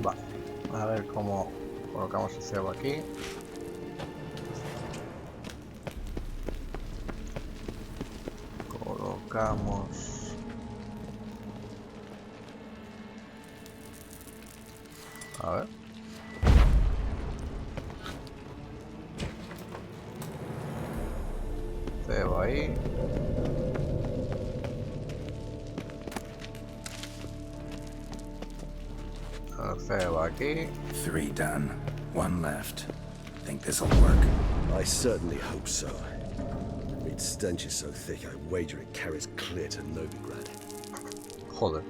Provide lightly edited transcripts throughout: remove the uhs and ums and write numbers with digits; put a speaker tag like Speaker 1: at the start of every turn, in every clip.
Speaker 1: Va, a ver cómo colocamos el cebo aquí. Colocamos... A ver. Cebo ahí. El cebo aquí.
Speaker 2: 3 done. 1 left. Think this'll work?
Speaker 3: I certainly hope so. Its stench is so thick, I wager it carries clear to Novigrad.
Speaker 1: Joder.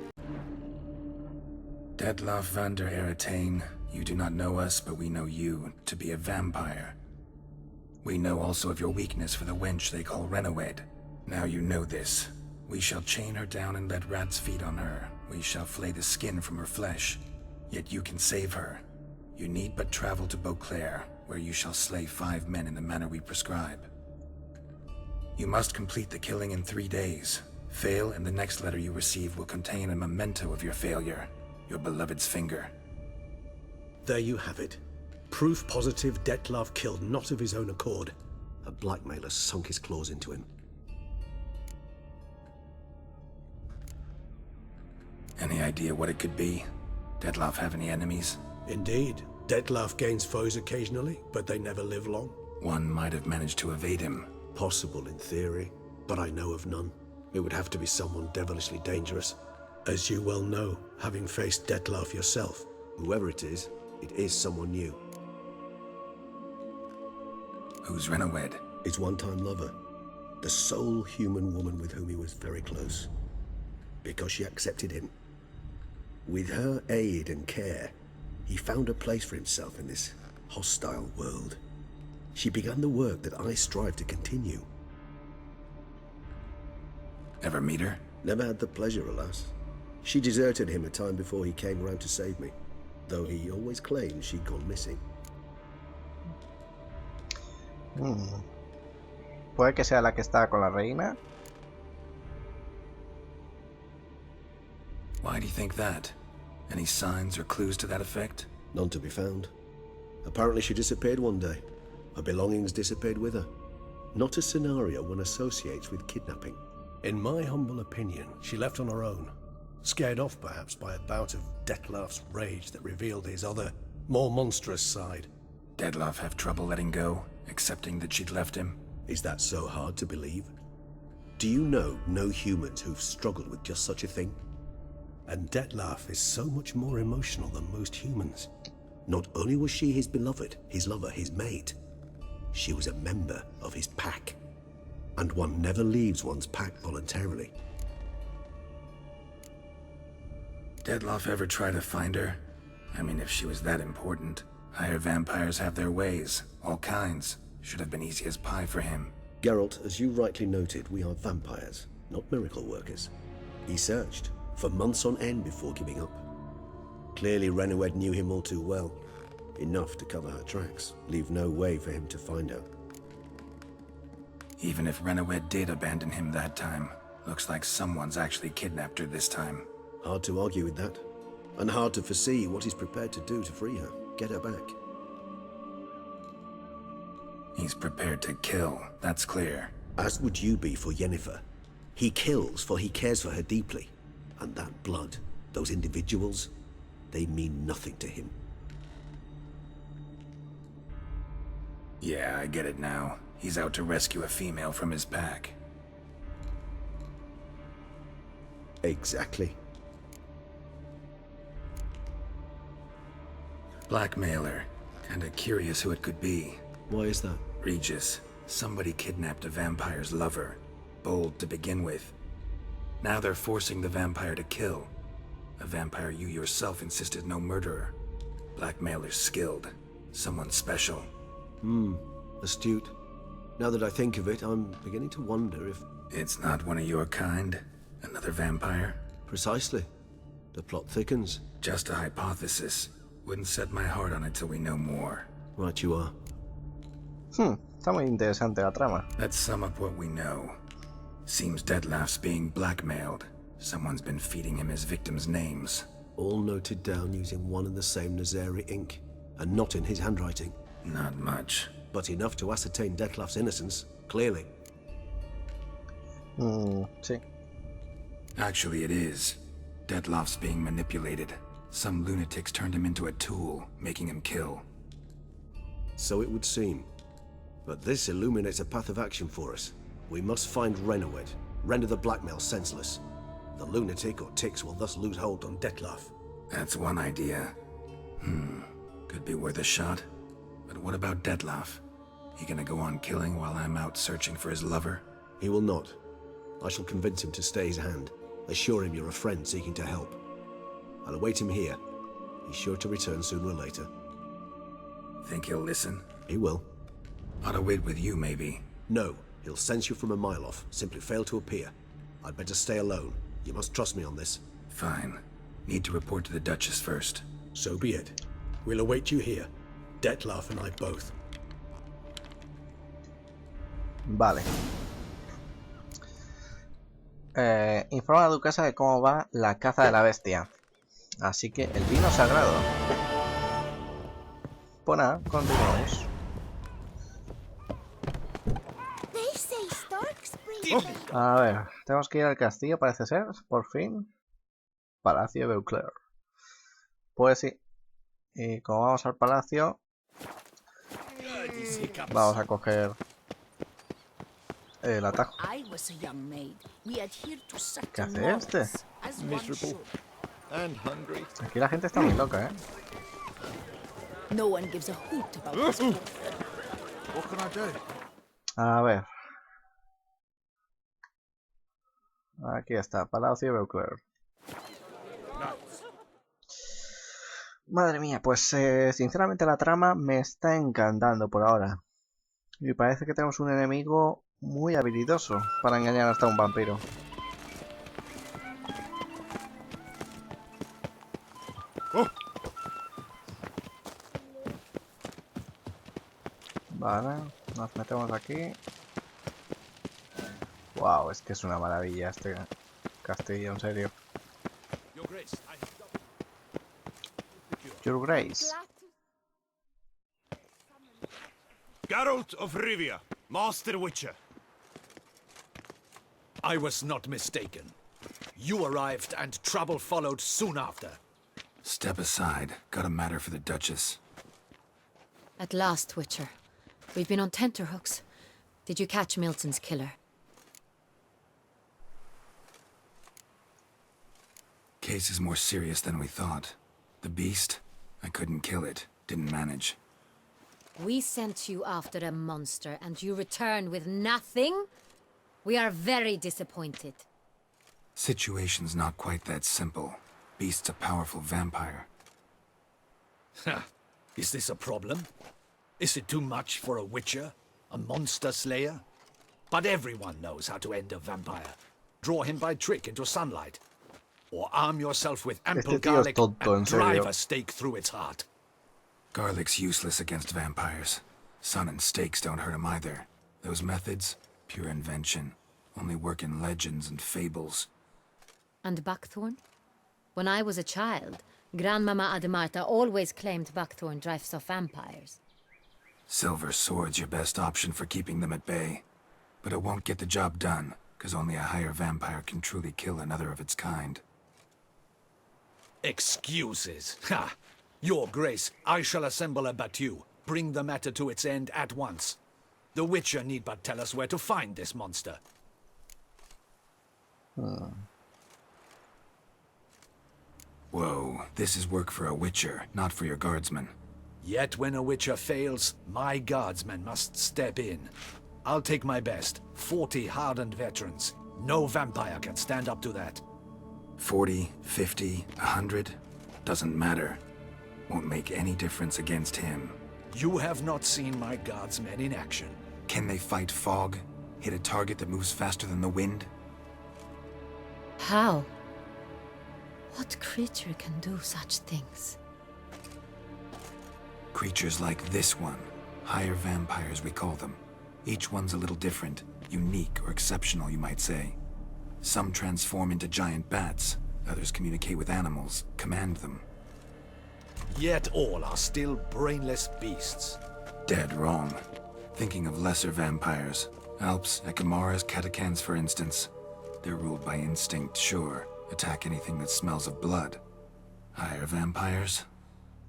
Speaker 2: Detloff van der Eretain, you do not know us, but we know you to be a vampire. We know also of your weakness for the wench they call Renowed. Now you know this. We shall chain her down and let rats feed on her. We shall flay the skin from her flesh. Yet you can save her. You need but travel to Beauclair, where you shall slay 5 men in the manner we prescribe. You must complete the killing in 3 days. Fail, and the next letter you receive will contain a memento of your failure. Your beloved's finger.
Speaker 3: There you have it. Proof positive Detlav killed not of his own accord. A blackmailer sunk his claws into him.
Speaker 2: Any idea what it could be? Detloff have any enemies?
Speaker 3: Indeed. Detlav gains foes occasionally, but they never live long.
Speaker 2: One might have managed to evade him.
Speaker 3: Possible in theory, but I know of none. It would have to be someone devilishly dangerous. As you well know, having faced Detlav yourself, whoever it is someone new.
Speaker 2: Who's Renowed?
Speaker 3: His one-time lover. The sole human woman with whom he was very close. Because she accepted him. With her aid and care, he found a place for himself in this hostile world. She began the work that I strive to continue.
Speaker 2: Ever meet her?
Speaker 3: Never had the pleasure, alas. She deserted him a time before he came round to save me, though he always claimed she'd gone missing.
Speaker 1: Puede que sea la que está con la reina.
Speaker 2: Why do you think that? Any signs or clues to that effect?
Speaker 3: None to be found. Apparently she disappeared one day. Her belongings disappeared with her. Not a scenario one associates with kidnapping. In my humble opinion, she left on her own. Scared off perhaps by a bout of Detlav's rage that revealed his other, more monstrous side.
Speaker 2: Detloff have trouble letting go, accepting that she'd left him?
Speaker 3: Is that so hard to believe? Do you know no humans who've struggled with just such a thing? And Detlav is so much more emotional than most humans. Not only was she his beloved, his lover, his mate, she was a member of his pack. And one never leaves one's pack voluntarily.
Speaker 2: Detloff ever try to find her? I mean, if she was that important. Higher vampires have their ways, all kinds. Should have been easy as pie for him.
Speaker 3: Geralt, as you rightly noted, we are vampires, not miracle workers. He searched for months on end before giving up. Clearly Renowed knew him all too well. Enough to cover her tracks, leave no way for him to find her.
Speaker 2: Even if Renowed did abandon him that time, looks like someone's actually kidnapped her this time.
Speaker 3: Hard to argue with that. And hard to foresee what he's prepared to do to free her, get her back.
Speaker 2: He's prepared to kill, that's clear.
Speaker 3: As would you be for Yennefer. He kills for he cares for her deeply. And that blood, those individuals, they mean nothing to him.
Speaker 2: Yeah, I get it now. He's out to rescue a female from his pack.
Speaker 3: Exactly.
Speaker 2: Blackmailer. Kinda curious who it could be.
Speaker 3: Why is that?
Speaker 2: Regis. Somebody kidnapped a vampire's lover. Bold to begin with. Now they're forcing the vampire to kill. A vampire you yourself insisted no murderer. Blackmailer's skilled. Someone special.
Speaker 3: Astute. Now that I think of it, I'm beginning to wonder if...
Speaker 2: It's not one of your kind? Another vampire?
Speaker 3: Precisely. The plot thickens.
Speaker 2: Just a hypothesis. Wouldn't set my heart on it till we know more.
Speaker 3: Right you are.
Speaker 1: Está muy interesante la trama.
Speaker 2: Let's sum up what we know. Seems Detlef's being blackmailed. Someone's been feeding him his victims' names.
Speaker 3: All noted down using one and the same Nazari ink, and not in his handwriting.
Speaker 2: Not much.
Speaker 3: But enough to ascertain Detlef's innocence, clearly.
Speaker 1: Sí.
Speaker 2: Actually, it is. Detlef's being manipulated. Some lunatics turned him into a tool, making him kill.
Speaker 3: So it would seem. But this illuminates a path of action for us. We must find Renowed, render the blackmail senseless. The lunatic or ticks will thus lose hold on Detlef.
Speaker 2: That's one idea. Could be worth a shot. But what about Detlef? He gonna go on killing while I'm out searching for his lover?
Speaker 3: He will not. I shall convince him to stay his hand. Assure him you're a friend seeking to help. I'll await him here. He's sure to return sooner or later.
Speaker 2: Think he'll listen?
Speaker 3: He will.
Speaker 2: Ought to wait with you, maybe.
Speaker 3: No, he'll sense you from a mile off. Simply fail to appear. I'd better stay alone. You must trust me on this.
Speaker 2: Fine. Need to report to the Duchess first.
Speaker 3: So be it. We'll await you here. Detlef and I both.
Speaker 1: Vale. Informa a la duquesa de cómo va la caza de la bestia. Así que el vino sagrado. Pues nada, continuamos. A ver, tenemos que ir al castillo, parece ser, por fin. Palacio de Beauclair. Pues sí. Y como vamos al palacio, vamos a coger el atajo. ¿Qué hace este? Aquí la gente está muy loca, A ver. Aquí está, Palacio de Beauclair. Madre mía, pues sinceramente la trama me está encantando por ahora. Y parece que tenemos un enemigo muy habilidoso para engañar hasta un vampiro. Vale, nos metemos aquí. Wow, es que es una maravilla este castillo, en serio. Your Grace.
Speaker 4: Geralt of Rivia, Master Witcher.
Speaker 5: I was not mistaken. You arrived and trouble followed soon after.
Speaker 2: Step aside. Got a matter for the Duchess.
Speaker 6: At last, Witcher. We've been on tenterhooks. Did you catch Milton's killer?
Speaker 2: Case is more serious than we thought. The beast? I couldn't kill it. Didn't manage.
Speaker 6: We sent you after a monster, and you returned with nothing? We are very disappointed.
Speaker 2: Situation's not quite that simple. Beast's a powerful vampire.
Speaker 5: Is this a problem? Is it too much for a witcher? A monster slayer? But everyone knows how to end a vampire. Draw him by trick into sunlight. Or arm yourself with ample garlic and drive a stake through its heart.
Speaker 2: Garlic's useless against vampires. Sun and stakes don't hurt him either. Those methods, pure invention. Only work in legends and fables.
Speaker 6: And buckthorn? When I was a child, Grandmama Ademarta always claimed buckthorn drives off vampires.
Speaker 2: Silver sword's your best option for keeping them at bay. But it won't get the job done, because only a higher vampire can truly kill another of its kind.
Speaker 5: Excuses. Ha! Your Grace, I shall assemble a battue. Bring the matter to its end at once. The Witcher need but tell us where to find this monster.
Speaker 2: Whoa, this is work for a Witcher, not for your guardsmen.
Speaker 5: Yet when a Witcher fails, my guardsmen must step in. I'll take my best. 40 hardened veterans. No vampire can stand up to that.
Speaker 2: 40, 50, 100? Doesn't matter. Won't make any difference against him.
Speaker 5: You have not seen my guardsmen in action.
Speaker 2: Can they fight fog? Hit a target that moves faster than the wind?
Speaker 6: How? What creature can do such things?
Speaker 2: Creatures like this one. Higher vampires, we call them. Each one's a little different. Unique or exceptional, you might say. Some transform into giant bats. Others communicate with animals, command them.
Speaker 5: Yet all are still brainless beasts.
Speaker 2: Dead wrong. Thinking of lesser vampires. Alps, Ekamaras, Catacans, for instance. They're ruled by instinct, sure. Attack anything that smells of blood. Higher vampires?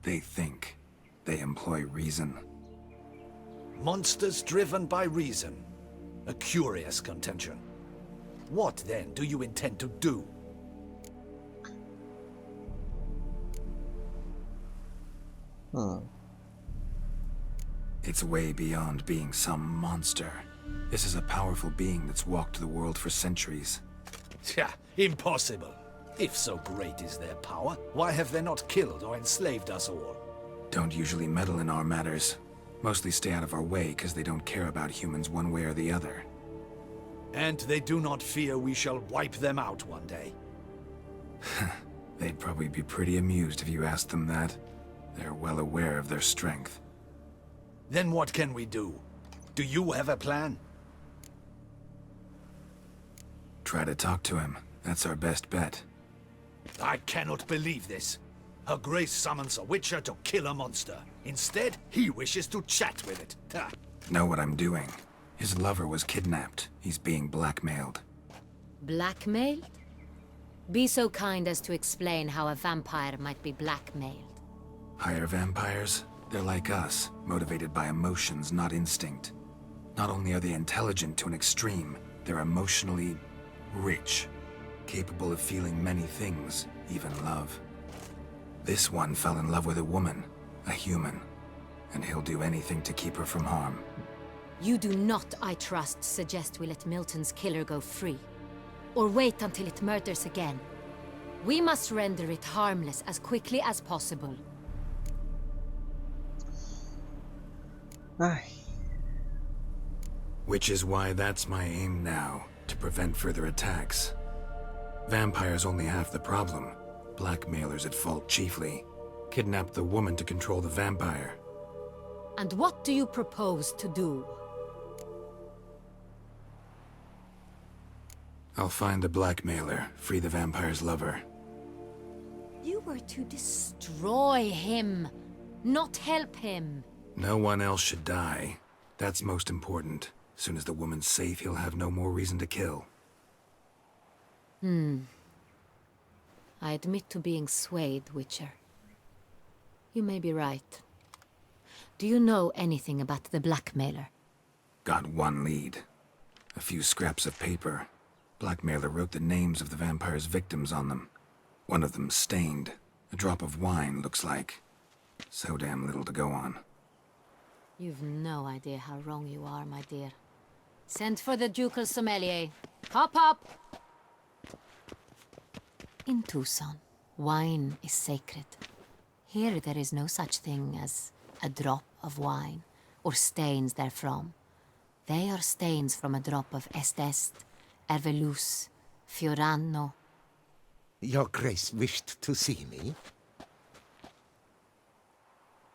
Speaker 2: They think. They employ reason.
Speaker 5: Monsters driven by reason. A curious contention. What, then, do you intend to do?
Speaker 2: It's way beyond being some monster. This is a powerful being that's walked the world for centuries.
Speaker 5: Tja, impossible. If so great is their power, why have they not killed or enslaved us all?
Speaker 2: Don't usually meddle in our matters. Mostly stay out of our way because they don't care about humans one way or the other.
Speaker 5: And they do not fear we shall wipe them out one day.
Speaker 2: They'd probably be pretty amused if you asked them that. They're well aware of their strength.
Speaker 5: Then what can we do? Do you have a plan?
Speaker 2: Try to talk to him. That's our best bet.
Speaker 5: I cannot believe this. Her Grace summons a witcher to kill a monster. Instead, he wishes to chat with it. Ha.
Speaker 2: Know what I'm doing. His lover was kidnapped. He's being blackmailed.
Speaker 6: Blackmailed? Be so kind as to explain how a vampire might be blackmailed.
Speaker 2: Higher vampires? They're like us, motivated by emotions, not instinct. Not only are they intelligent to an extreme, they're emotionally rich, capable of feeling many things, even love. This one fell in love with a woman, a human, and he'll do anything to keep her from harm.
Speaker 6: You do not, I trust, suggest we let Milton's killer go free. Or wait until it murders again. We must render it harmless as quickly as possible.
Speaker 1: Ay.
Speaker 2: Which is why that's my aim now, to prevent further attacks. Vampires only half the problem. Blackmailers at fault chiefly. Kidnapped the woman to control the vampire.
Speaker 6: And what do you propose to do?
Speaker 2: I'll find the blackmailer, free the vampire's lover.
Speaker 6: You were to destroy him, not help him.
Speaker 2: No one else should die. That's most important. As soon as the woman's safe, he'll have no more reason to kill.
Speaker 6: I admit to being swayed, Witcher. You may be right. Do you know anything about the blackmailer?
Speaker 2: Got one lead. A few scraps of paper. Blackmailer wrote the names of the vampire's victims on them. One of them stained. A drop of wine, looks like. So damn little to go on.
Speaker 6: You've no idea how wrong you are, my dear. Send for the ducal sommelier. Hop, hop! In Tucson, wine is sacred. Here there is no such thing as a drop of wine, or stains therefrom. They are stains from a drop of Est, Ervelus, Fiorano.
Speaker 7: Your Grace wished to see me?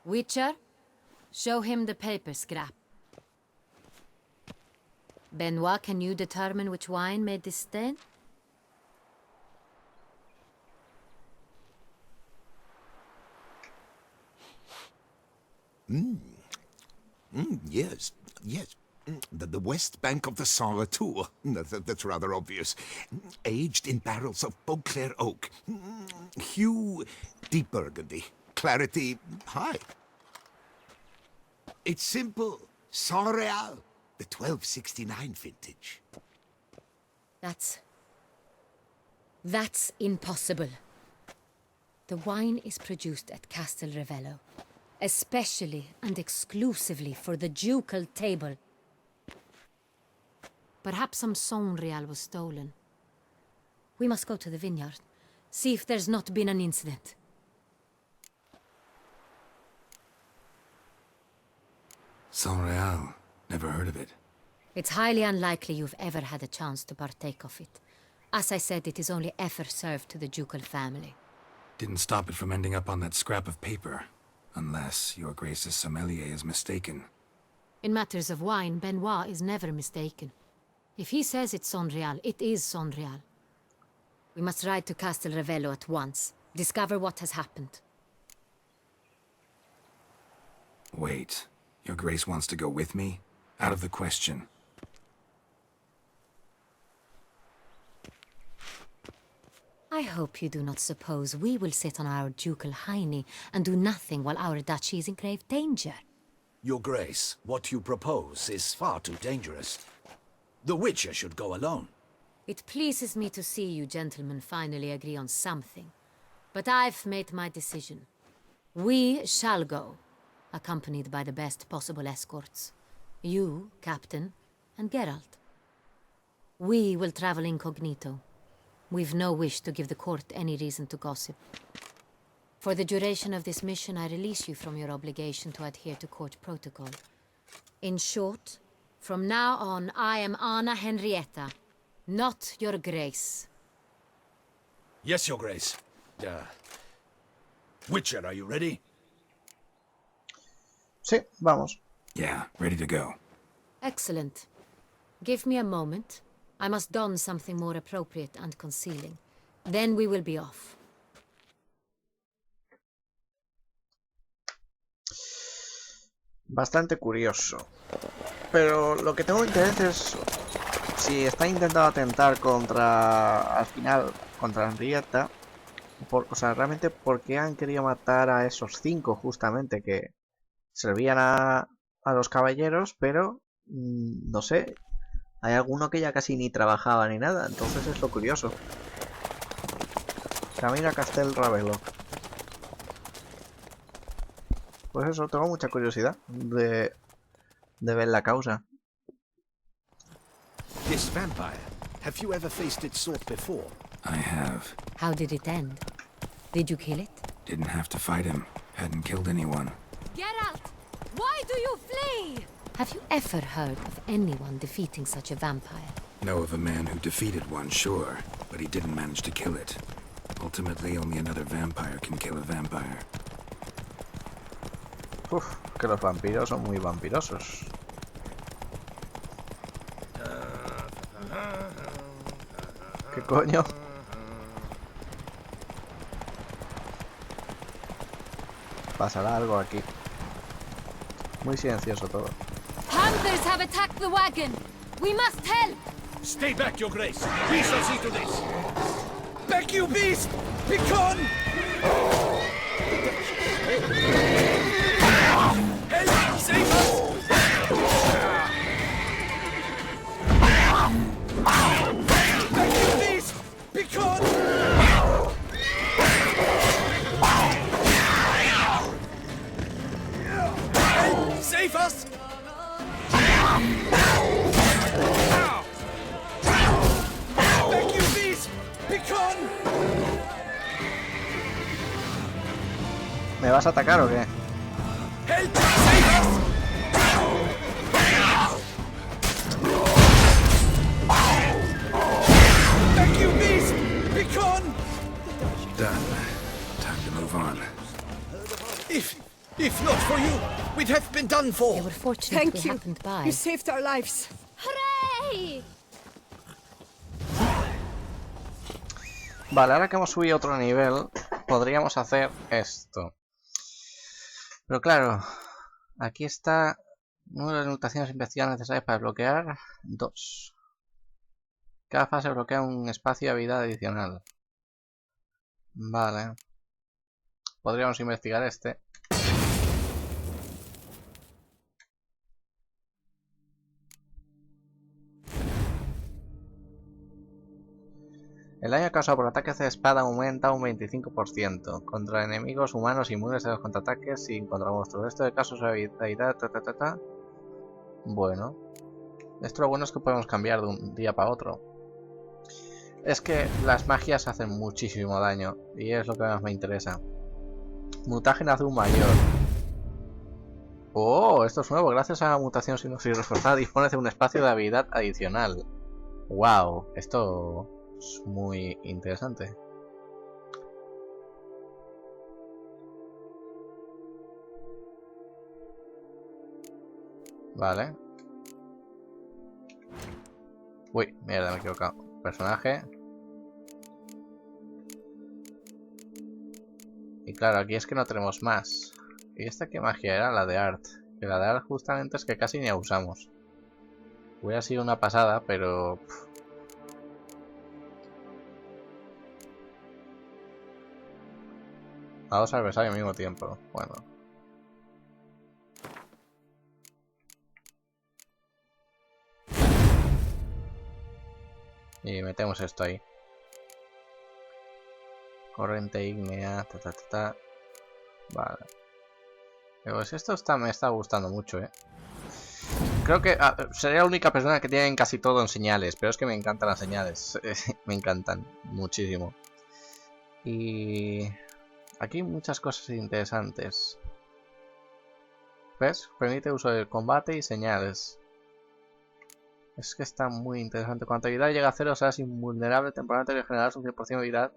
Speaker 6: Witcher, show him the paper scrap. Benoit, can you determine which wine made this stain?
Speaker 7: Yes. The west bank of the Sagrado. That's rather obvious. Aged in barrels of Beauclair oak. Hue, deep burgundy. Clarity, high. It's simple. Saint-Réal, the 1269 vintage.
Speaker 6: That's impossible. The wine is produced at Castel Revello, especially and exclusively for the ducal table. Perhaps some Saint-Réal was stolen. We must go to the vineyard, see if there's not been an incident.
Speaker 2: Saint-Réal. Never heard of it.
Speaker 6: It's highly unlikely you've ever had a chance to partake of it. As I said, it is only ever served to the ducal family.
Speaker 2: Didn't stop it from ending up on that scrap of paper. Unless your Grace's sommelier is mistaken.
Speaker 6: In matters of wine, Benoit is never mistaken. If he says it's Saint-Réal, it is Saint-Réal. We must ride to Castel Revello at once. Discover what has happened.
Speaker 2: Wait. Your Grace wants to go with me? Out of the question.
Speaker 6: I hope you do not suppose we will sit on our ducal hiney and do nothing while our duchy is in grave danger.
Speaker 5: Your Grace, what you propose is far too dangerous. The Witcher should go alone.
Speaker 6: It pleases me to see you gentlemen finally agree on something. But I've made my decision. We shall go, accompanied by the best possible escorts. You, Captain, and Geralt. We will travel incognito. We've no wish to give the court any reason to gossip. For the duration of this mission, I release you from your obligation to adhere to court protocol. In short, from now on, I am Anna Henrietta, not your Grace.
Speaker 5: Yes, Your Grace. Witcher, are you ready?
Speaker 1: Sí, vamos.
Speaker 2: Yeah, ready to go.
Speaker 6: Excellent. Give me a moment. I must don something more appropriate and concealing. Then we will be off.
Speaker 1: Bastante curioso. Pero lo que tengo interés es si está intentando atentar contra, al final, contra Henrietta. O sea, realmente, ¿por qué han querido matar a esos 5 justamente que servían a los caballeros? Pero, no sé, hay alguno que ya casi ni trabajaba ni nada, entonces es lo curioso. Camino a Castel Revello. Pues eso, tengo mucha curiosidad de ver la causa.
Speaker 5: This vampire, have you ever faced its sort before?
Speaker 2: I have.
Speaker 6: How did it end? Did you kill it?
Speaker 2: Didn't have to fight him. Hadn't killed anyone.
Speaker 6: Geralt! Why do you flee? Have you ever heard of anyone defeating such a vampire?
Speaker 2: Know of a man who defeated one, sure, but he didn't manage to kill it. Ultimately, only another vampire can kill a vampire.
Speaker 1: Uf, que los vampiros son muy vampirosos. ¿Qué coño? Pasará algo aquí. Muy silencioso todo.
Speaker 6: Hunters have attacked the wagon! We must help!
Speaker 5: Stay back, Your Grace. We shall see to this. Back, you beast! Begone! Help! Save us! Back, you beast! Begone! Help! Save us! Back, you beast! Begone!
Speaker 1: ¿Me vas a atacar o qué?
Speaker 5: Help! Save us! Back, you beast! Begone!
Speaker 2: Done. Time to move on.
Speaker 5: If not for you, we'd have been done for.
Speaker 6: They were fortunate
Speaker 8: Thank
Speaker 6: we
Speaker 8: you.
Speaker 6: happened by.
Speaker 8: You saved our lives.
Speaker 6: Hooray!
Speaker 1: Vale, ahora que hemos subido otro nivel, podríamos hacer esto. Pero claro, aquí está una de las mutaciones especiales necesarias para desbloquear 2. Cada fase bloquea un espacio de habilidad adicional. Vale. Podríamos investigar este. El daño causado por ataques de espada aumenta un 25%. Contra enemigos humanos inmunes a los contraataques y contra monstruos. Esto de casos de habilidad. Bueno. Esto lo bueno es que podemos cambiar de un día para otro. Es que las magias hacen muchísimo daño. Y es lo que más me interesa. Mutagen azul mayor. Oh, esto es nuevo. Gracias a la mutación sinopsis reforzada dispones de un espacio de habilidad adicional. Wow, esto es muy interesante. Vale. Uy, mierda, me he equivocado. Personaje. Claro, aquí es que no tenemos más. ¿Y esta qué magia era? La de art. Que la de art justamente es que casi ni la usamos. Hubiera sido una pasada, pero... A dos adversarios al mismo tiempo. Bueno. Y metemos esto ahí. Corriente ígnea, Vale. Pues esto me está gustando mucho, Creo que sería la única persona que tiene casi todo en señales, pero es que me encantan las señales. Me encantan muchísimo. Y aquí hay muchas cosas interesantes. ¿Ves? Permite uso del combate y señales. Es que está muy interesante. Cuando tu habilidad llega a 0, serás invulnerable temporalmente y regenerarás un 100% de habilidad.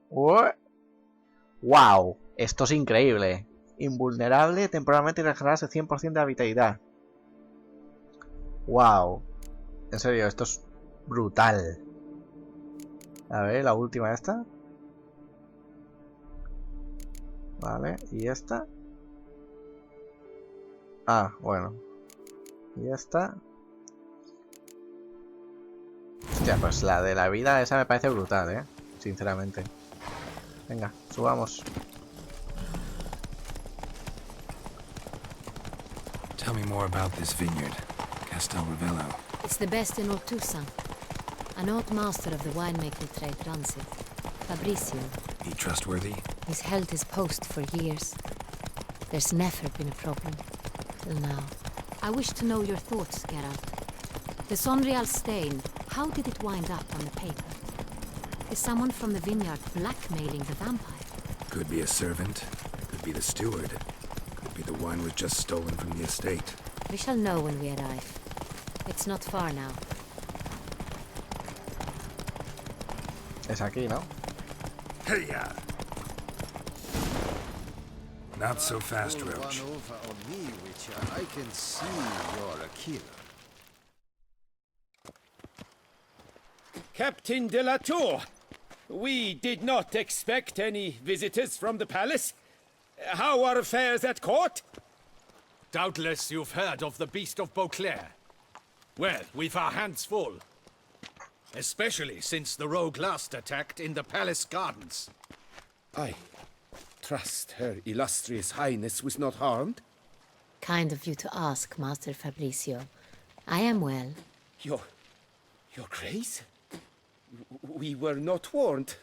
Speaker 1: ¡Wow! Esto es increíble. Invulnerable temporalmente y regenerarás el 100% de vitalidad. ¡Wow! En serio, esto es brutal. A ver, la última esta. Vale, ¿y esta? Ah, bueno. ¿Y esta? Hostia, pues la de la vida esa me parece brutal, sinceramente. Venga, subamos.
Speaker 2: Tell me more about this vineyard, Castel Ravello.
Speaker 6: It's the best in all Tucson. An old master of the winemaking trade runs it. Fabricio.
Speaker 2: He trustworthy?
Speaker 6: He's held his post for years. There's never been a problem. Till now. I wish to know your thoughts, Geralt. The Sonreal stain, how did it wind up on the paper? Is someone from the vineyard blackmailing the vampire?
Speaker 2: Could be a servant, could be the steward, could be the wine was just stolen from the estate.
Speaker 6: We shall know when we arrive. It's not far now.
Speaker 1: Es aquí, ¿no?
Speaker 2: Hey-ya! Not so fast, Roach.
Speaker 8: I can see you're a killer.
Speaker 9: Captain de la Tour, we did not expect any visitors from the palace. How are affairs at court?
Speaker 5: Doubtless you've heard of the Beast of Beauclair. Well, we've our hands full. Especially since the rogue last attacked in the palace gardens.
Speaker 8: I trust Her Illustrious Highness was not harmed.
Speaker 6: Kind of you to ask, Master Fabricio. I am well.
Speaker 8: Your Grace? We were not warned.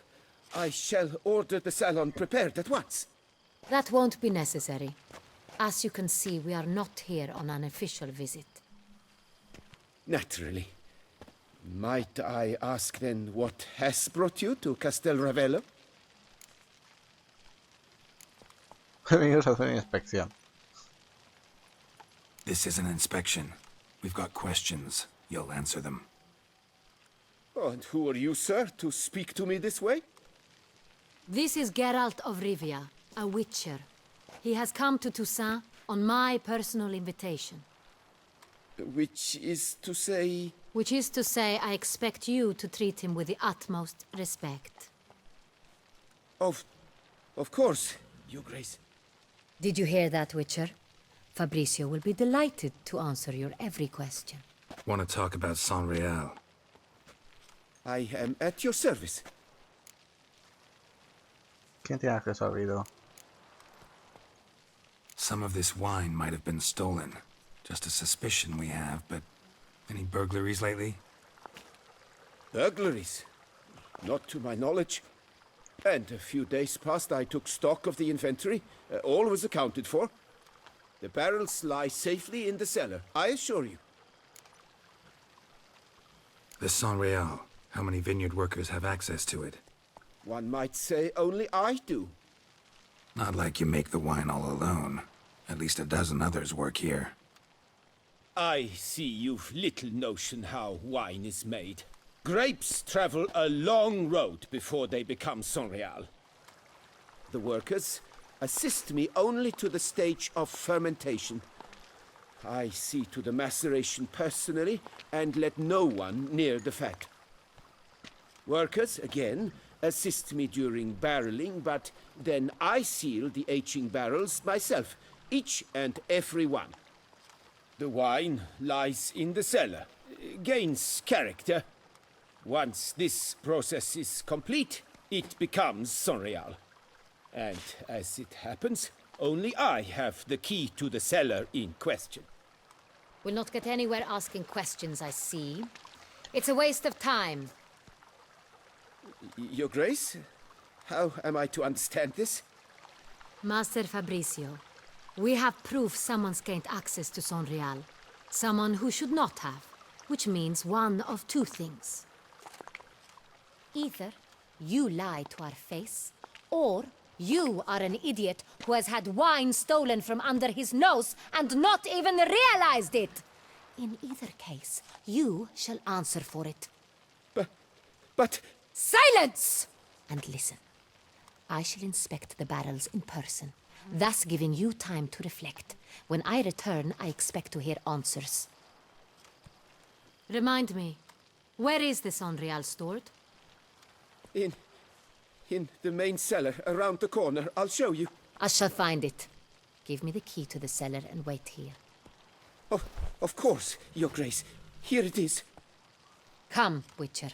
Speaker 8: I shall order the salon prepared at once.
Speaker 6: That won't be necessary. As you can see, we are not here on an official visit.
Speaker 8: Naturally. Might I ask then what has brought you to Castel Ravello?
Speaker 1: Bienvenidos a hacer una inspección.
Speaker 2: This is an inspection. We've got questions. You'll answer them.
Speaker 8: And who are you, sir, to speak to me this way?
Speaker 6: This is Geralt of Rivia, a witcher. He has come to Toussaint on my personal invitation.
Speaker 8: Which is to say...
Speaker 6: Which is to say, I expect you to treat him with the utmost respect.
Speaker 8: Of course, Your Grace.
Speaker 6: Did you hear that, Witcher? Fabricio will be delighted to answer your every question.
Speaker 2: Want to talk about Sonreal?
Speaker 8: I am at your service.
Speaker 1: ¿Quién tiene acceso al vídeo?
Speaker 2: Some of this wine might have been stolen. Just a suspicion we have, but any burglaries lately?
Speaker 8: Burglaries? Not to my knowledge. And a few days past I took stock of the inventory. All was accounted for. The barrels lie safely in the cellar, I assure you.
Speaker 2: The Sonreal. How many vineyard workers have access to it?
Speaker 8: One might say only I do.
Speaker 2: Not like you make the wine all alone. At least a dozen others work here.
Speaker 9: I see you've little notion how wine is made. Grapes travel a long road before they become Sonreal.
Speaker 8: The workers assist me only to the stage of fermentation. I see to the maceration personally and let no one near the fat. Workers, again, assist me during barreling, but then I seal the aging barrels myself, each and every one. The wine lies in the cellar, gains character. Once this process is complete, it becomes Sonreal. And as it happens, only I have the key to the cellar in question.
Speaker 6: We'll not get anywhere asking questions, I see. It's a waste of time.
Speaker 8: Your Grace? How am I to understand this?
Speaker 6: Master Fabricio, we have proof someone's gained access to Sonreal. Someone who should not have, which means one of two things. Either you lie to our face, or you are an idiot who has had wine stolen from under his nose and not even realized it. In either case, you shall answer for it.
Speaker 8: But...
Speaker 6: Silence! And listen. I shall inspect the barrels in person, thus giving you time to reflect. When I return, I expect to hear answers. Remind me, where is this Sonreal stored?
Speaker 8: In the main cellar, around the corner. I'll show you.
Speaker 6: I shall find it. Give me the key to the cellar and wait here.
Speaker 8: Oh, of course, Your Grace. Here it is.
Speaker 6: Come, Witcher.